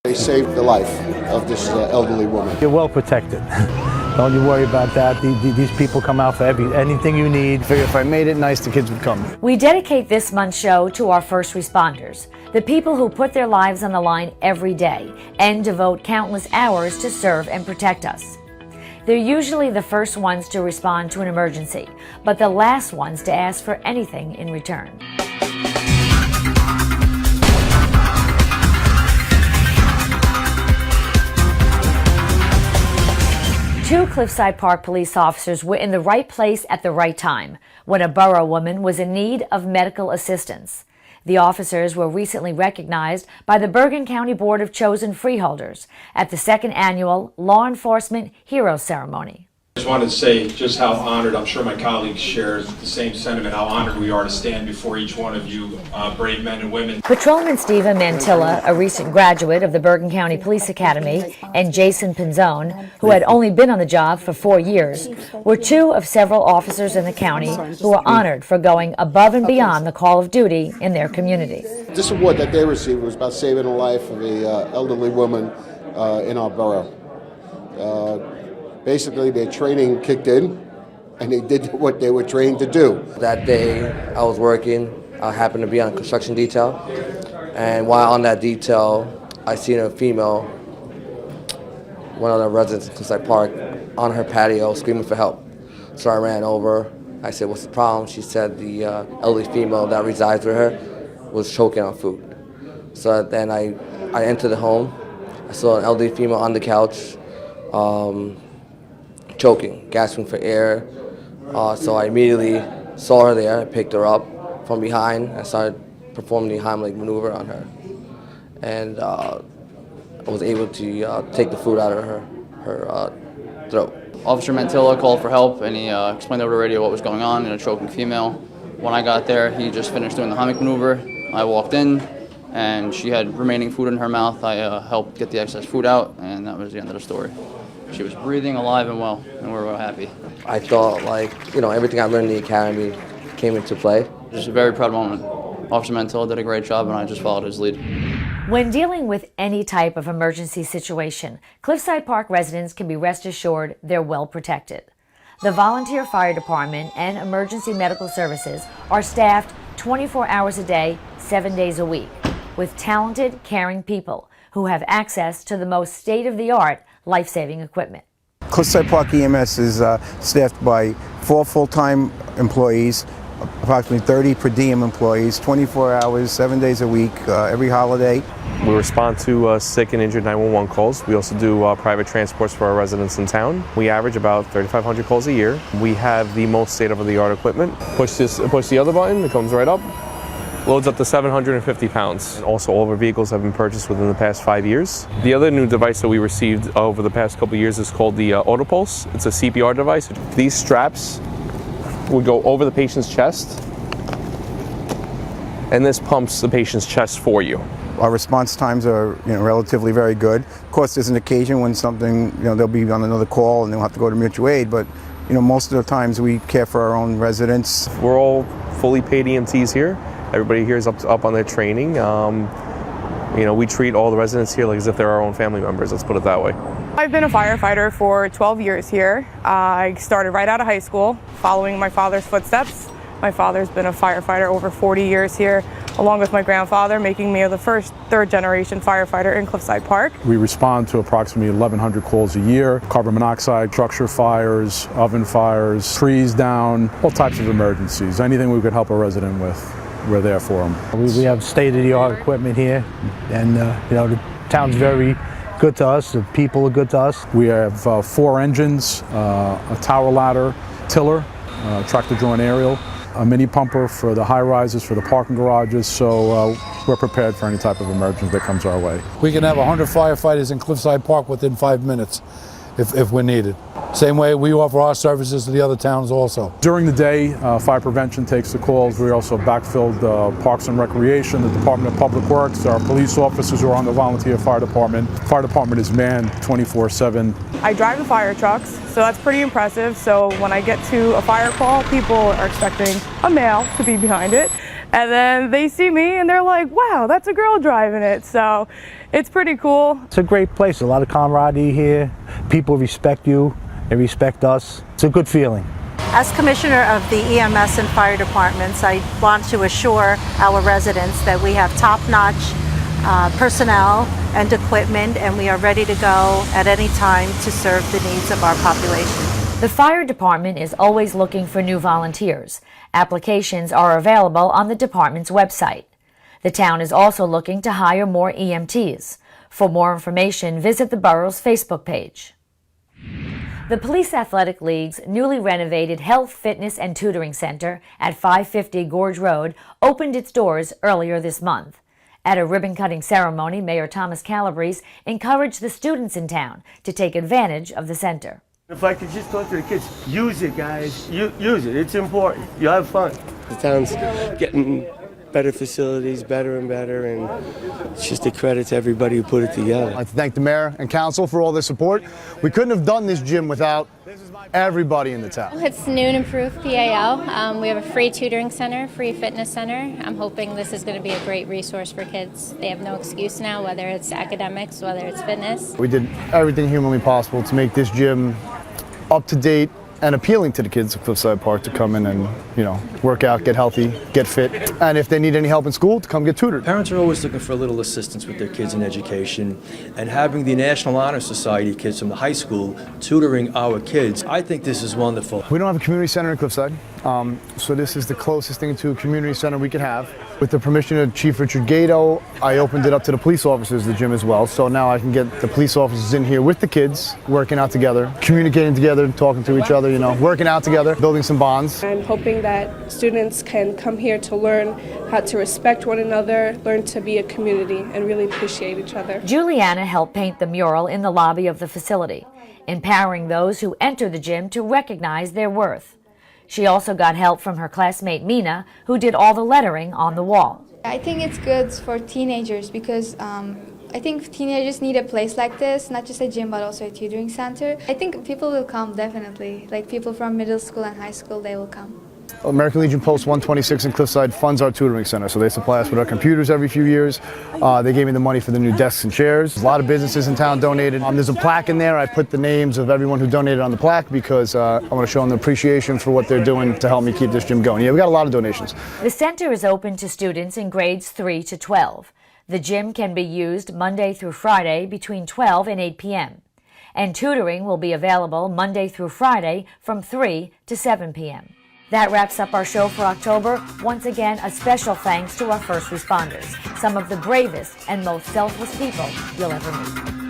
They saved the life of this elderly woman. You're well protected. Don't you worry about that. These people come out for anything you need. Figure if I made it nice, the kids would come. We dedicate this month's show to our first responders, the people who put their lives on the line every day and devote countless hours to serve and protect us. They're usually the first ones to respond to an emergency, but the last ones to ask for anything in return. Two Cliffside Park police officers were in the right place at the right time when a borough woman was in need of medical assistance. The officers were recently recognized by the Bergen County Board of Chosen Freeholders at the second annual Law Enforcement Hero Ceremony. I just wanted to say just how honored, I'm sure my colleagues share the same sentiment, how honored we are to stand before each one of you brave men and women. Patrolman Stephen Mantilla, a recent graduate of the Bergen County Police Academy, and Jason Pinzone, who had only been on the job for 4 years, were two of several officers in the county who were honored for going above and beyond the call of duty in their communities. This award that they received was about saving the life of an elderly woman in our borough. Basically, their training kicked in, and they did what they were trained to do. That day, I was working. I happened to be on a construction detail, and while on that detail, I seen a female, one of the residents in Cliffside Park, on her patio screaming for help. So I ran over. I said, "What's the problem?" She said the elderly female that resides with her was choking on food. So then I entered the home. I saw an elderly female on the couch, choking, gasping for air. So I immediately saw her there. I picked her up from behind and started performing the Heimlich maneuver on her. And I was able to take the food out of her throat. Officer Mantilla called for help, and he explained over the radio what was going on in a choking female. When I got there, he just finished doing the Heimlich maneuver. I walked in, and she had remaining food in her mouth. I helped get the excess food out, and that was the end of the story. She was breathing, alive, and well, and we were real happy. I thought, everything I learned in the academy came into play. Just a very proud moment. Officer Mantilla did a great job, and I just followed his lead. When dealing with any type of emergency situation, Cliffside Park residents can be rest assured they're well protected. The volunteer fire department and emergency medical services are staffed 24 hours a day, 7 days a week, with talented, caring people who have access to the most state-of-the-art life-saving equipment. Cliffside Park EMS is staffed by 4 full-time employees, approximately 30 per diem employees, 24 hours, 7 days a week, every holiday. We respond to sick and injured 911 calls. We also do private transports for our residents in town. We average about 3,500 calls a year. We have the most state-of-the-art equipment. Push the other button, it comes right up. Loads up to 750 pounds. Also, all of our vehicles have been purchased within the past 5 years. The other new device that we received over the past couple of years is called the AutoPulse. It's a CPR device. These straps would go over the patient's chest, and this pumps the patient's chest for you. Our response times are relatively very good. Of course, there's an occasion when something, they'll be on another call and they'll have to go to mutual aid, but most of the times we care for our own residents. We're all fully paid EMTs here. Everybody here is up on their training. We treat all the residents here like as if they're our own family members, let's put it that way. I've been a firefighter for 12 years here. I started right out of high school, following my father's footsteps. My father's been a firefighter over 40 years here, along with my grandfather, making me the first third-generation firefighter in Cliffside Park. We respond to approximately 1,100 calls a year: carbon monoxide, structure fires, oven fires, trees down, all types of emergencies. Anything we could help a resident with, we're there for them. We have state-of-the-art equipment here, and the town's very good to us. The people are good to us. We have 4 engines, a tower ladder, tiller, tractor-drawn aerial, a mini pumper for the high-rises, for the parking garages, so we're prepared for any type of emergency that comes our way. We can have 100 firefighters in Cliffside Park within 5 minutes if we're needed. Same way we offer our services to the other towns also. During the day, fire prevention takes the calls. We also backfilled Parks and Recreation, the Department of Public Works, our police officers who are on the volunteer fire department. Fire department is manned 24/7. I drive the fire trucks, so that's pretty impressive. So when I get to a fire call, people are expecting a male to be behind it. And then they see me and they're like, wow, that's a girl driving it. So it's pretty cool. It's a great place, a lot of camaraderie here. People respect you, they respect us. It's a good feeling. As Commissioner of the EMS and Fire Departments, I want to assure our residents that we have top-notch personnel and equipment, and we are ready to go at any time to serve the needs of our population. The fire department is always looking for new volunteers. Applications are available on the department's website. The town is also looking to hire more EMTs. For more information, visit the borough's Facebook page. The Police Athletic League's newly renovated Health, Fitness, and Tutoring Center at 550 Gorge Road opened its doors earlier this month. At a ribbon-cutting ceremony, Mayor Thomas Calabrese encouraged the students in town to take advantage of the center. If I could just talk to the kids, use it, guys. Use it. It's important. You have fun. The town's getting better facilities, better and better, and it's just a credit to everybody who put it together. I'd like to thank the mayor and council for all their support. We couldn't have done this gym without everybody in the town. It's new and improved PAL. We have a free tutoring center, free fitness center. I'm hoping this is going to be a great resource for kids. They have no excuse now, whether it's academics, whether it's fitness. We did everything humanly possible to make this gym up to date and appealing to the kids of Cliffside Park to come in and, work out, get healthy, get fit, and if they need any help in school, to come get tutored. Parents are always looking for a little assistance with their kids in education, and having the National Honor Society kids from the high school tutoring our kids, I think this is wonderful. We don't have a community center in Cliffside, so this is the closest thing to a community center we can have. With the permission of Chief Richard Gato, I opened it up to the police officers, the gym as well, so now I can get the police officers in here with the kids, working out together, communicating together, talking to each other, working out together, building some bonds. I'm hoping that students can come here to learn how to respect one another, learn to be a community, and really appreciate each other. Juliana helped paint the mural in the lobby of the facility, empowering those who enter the gym to recognize their worth. She also got help from her classmate Mina, who did all the lettering on the wall. I think it's good for teenagers because I think teenagers need a place like this, not just a gym but also a tutoring center. I think people will come definitely, like people from middle school and high school, they will come. American Legion Post 126 in Cliffside funds our tutoring center, so they supply us with our computers every few years. They gave me the money for the new desks and chairs. A lot of businesses in town donated. There's a plaque in there. I put the names of everyone who donated on the plaque because I want to show them the appreciation for what they're doing to help me keep this gym going. Yeah, we got a lot of donations. The center is open to students in grades 3 to 12. The gym can be used Monday through Friday between 12 and 8 p.m. And tutoring will be available Monday through Friday from 3 to 7 p.m. That wraps up our show for October. Once again, a special thanks to our first responders, some of the bravest and most selfless people you'll ever meet.